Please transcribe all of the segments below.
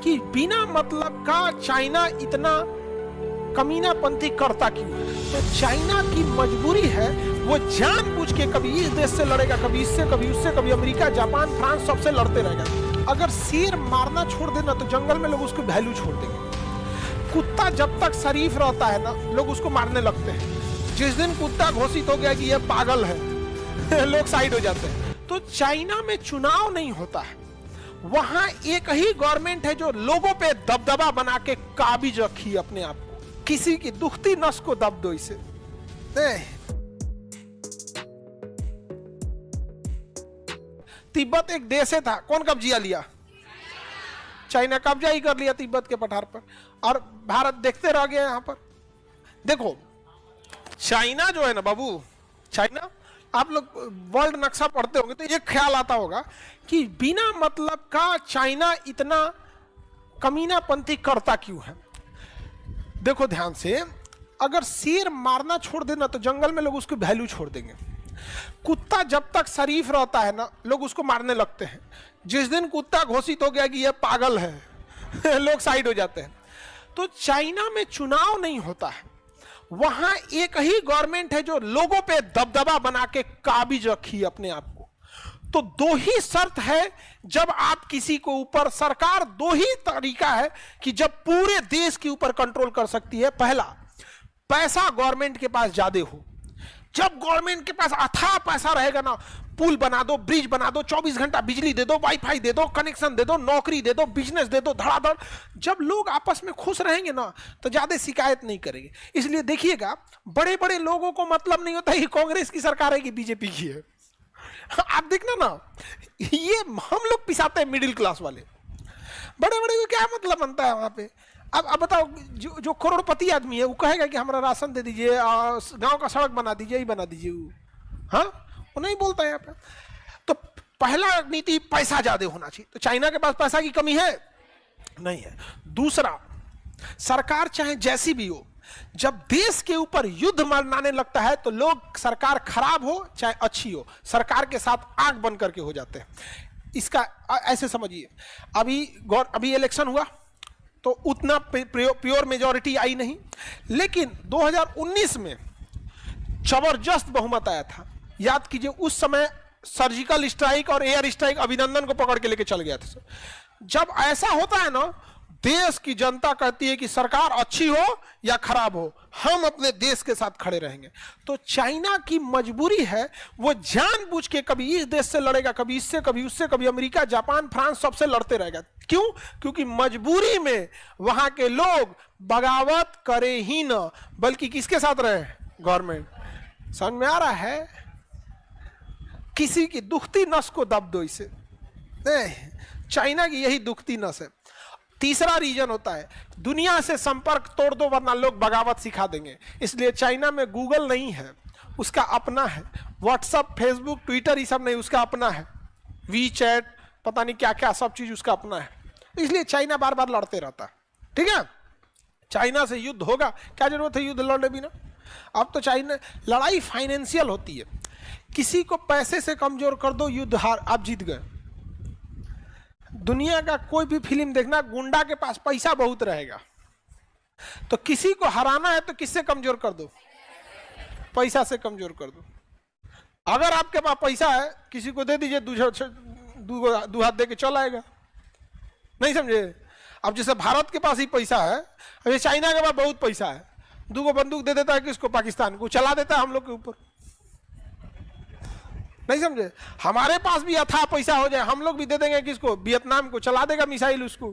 कि बिना मतलब का चाइना इतना कमीनापंथी करता क्यों है। तो चाइना की मजबूरी है, वो जानबूझ के कभी इस देश से लड़ेगा, कभी इससे, कभी उससे, कभी अमेरिका, जापान, फ्रांस सबसे लड़ते रहेगा। अगर शेर मारना छोड़ देना तो जंगल में लोग उसको वैल्यू छोड़ देंगे। कुत्ता जब तक शरीफ रहता है ना, लोग उसको मारने लगते हैं। जिस दिन कुत्ता घोषित हो गया कि यह पागल है लोग साइड हो जाते हैं। तो चाइना में चुनाव नहीं होता है, वहां एक ही गवर्नमेंट है जो लोगों पे दबदबा बना के काबिज रखी अपने आप को। किसी की दुखती नस को दब दो इसे। तिब्बत एक देश था, कौन कब्जा लिया? चाइना कब्जा ही कर लिया तिब्बत के पठार पर, और भारत देखते रह गया। यहां पर देखो, चाइना जो है ना बाबू, चाइना, आप लोग वर्ल्ड नक्शा पढ़ते होंगे तो एक ख्याल आता होगा कि बिना मतलब का चाइना इतना कमीनापंथी करता क्यों है। देखो ध्यान से, अगर शेर मारना छोड़ देना तो जंगल में लोग उसको वैल्यू छोड़ देंगे। कुत्ता जब तक शरीफ रहता है ना, लोग उसको मारने लगते हैं। जिस दिन कुत्ता घोषित हो गया कि यह पागल है लोग साइड हो जाते हैं। तो चाइना में चुनाव नहीं होता है, वहां एक ही गवर्नमेंट है जो लोगों पे दबदबा बना के काबिज रखी अपने आप को। तो दो ही शर्त है जब आप किसी को ऊपर, सरकार दो ही तरीका है कि जब पूरे देश के ऊपर कंट्रोल कर सकती है। पहला, पैसा गवर्नमेंट के पास ज्यादा हो। जब गवर्नमेंट के पास अथाह पैसा रहेगा ना, पुल बना दो, ब्रिज बना दो, 24 घंटा बिजली दे दो, वाईफाई दे दो, कनेक्शन दे दो, नौकरी दे दो, बिजनेस दे दो, धड़ाधड़। जब लोग आपस में खुश रहेंगे ना तो ज्यादा शिकायत नहीं करेंगे। इसलिए देखिएगा, बड़े बड़े लोगों को मतलब नहीं होता कि कांग्रेस की सरकार है कि बीजेपी की है। आप देखना ना, ये हम लोग पिसाते हैं मिडिल क्लास वाले। बड़े बड़े को क्या मतलब बनता है वहां पे। अब बताओ, जो करोड़पति आदमी है वो कहेगा कि हमारा राशन दे दीजिए, गांव का सड़क बना दीजिए, ही बना दीजिए वो, हाँ, वो नहीं बोलता है यहाँ पे। तो पहला नीति, पैसा ज्यादा होना चाहिए। तो चाइना के पास पैसा की कमी है नहीं है। दूसरा, सरकार चाहे जैसी भी हो, जब देश के ऊपर युद्ध मनाने लगता है तो लोग, सरकार खराब हो चाहे अच्छी हो, सरकार के साथ आंख बंद करके हो जाते हैं। इसका ऐसे समझिए, अभी इलेक्शन हुआ तो उतना प्योर मेजॉरिटी आई नहीं, लेकिन 2019 में जबरदस्त बहुमत आया था। याद कीजिए, उस समय सर्जिकल स्ट्राइक और एयर स्ट्राइक अभिनंदन को पकड़ के लेके चल गया था। जब ऐसा होता है ना, देश की जनता कहती है कि सरकार अच्छी हो या खराब हो, हम अपने देश के साथ खड़े रहेंगे। तो चाइना की मजबूरी है, वो जानबूझ के कभी इस देश से लड़ेगा, कभी इससे, कभी उससे, कभी अमेरिका, जापान, फ्रांस सबसे लड़ते रहेगा। क्यों? क्योंकि मजबूरी में वहां के लोग बगावत करे ही ना, बल्कि किसके साथ रहे? गवर्नमेंट। समझ में आ रहा है? किसी की दुखती नस को दब दो इसे। चाइना की यही दुखती नस है। तीसरा रीजन होता है, दुनिया से संपर्क तोड़ दो वरना लोग बगावत सिखा देंगे। इसलिए चाइना में गूगल नहीं है, उसका अपना है। व्हाट्सएप, फेसबुक, ट्विटर, ये सब नहीं, उसका अपना है। वी चैट, पता नहीं क्या क्या, सब चीज उसका अपना है। इसलिए चाइना बार बार लड़ते रहता है। ठीक है, चाइना से युद्ध होगा, क्या जरूरत है युद्ध लड़ने बिना। अब तो चाइना, लड़ाई फाइनेंशियल होती है। किसी को पैसे से कमजोर कर दो, युद्ध हार, आप जीत गए। दुनिया का कोई भी फिल्म देखना, गुंडा के पास पैसा बहुत रहेगा, तो किसी को हराना है तो किससे कमजोर कर दो? पैसा से कमजोर कर दो। अगर आपके पास पैसा है, किसी को दे दीजिए, दो हाथ दे के चल आएगा। नहीं समझे? अब जैसे भारत के पास ही पैसा है, अभी चाइना के पास बहुत पैसा है, दो बंदूक दे देता है किसको? पाकिस्तान को, चला देता है हम लोग के ऊपर। नहीं समझे? हमारे पास भी अथाह पैसा हो जाए, हम लोग भी दे देंगे किसको? वियतनाम को, चला देगा मिसाइल उसको।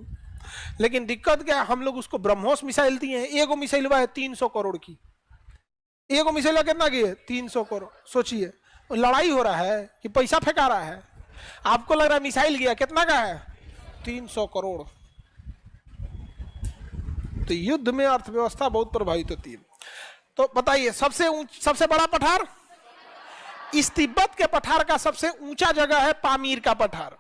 लेकिन दिक्कत क्या है, हम लोग उसको ब्रह्मोस मिसाइल दिए हैं। एगो मिसाइल है 300 करोड़ की। एगो मिसाइल कितना की है? 300 करोड़। सोचिए, लड़ाई हो रहा है कि पैसा फेंका रहा है? आपको लग रहा है मिसाइल गया, कितना का है? 300 करोड़। तो युद्ध में अर्थव्यवस्था बहुत प्रभावित होती है। तो बताइए, सबसे बड़ा पठार, इस तिब्बत के पठार का सबसे ऊंचा जगह है पामीर का पठार।